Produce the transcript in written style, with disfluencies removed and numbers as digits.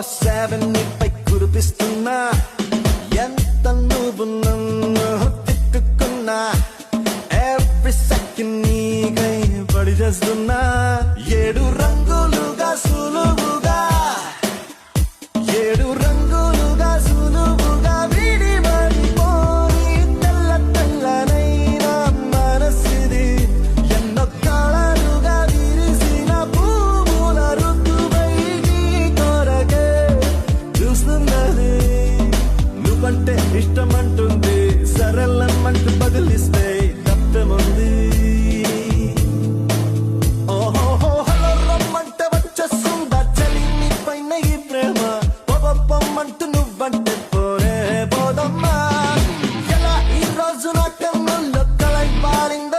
24/7 నీపై కురిపిస్తున్నా ఎంత నువ్వు నన్ను తిట్టుకున్నా ఎవ్రీ సెకండ్ నీకై పడి చేస్తున్నా 7 రంగు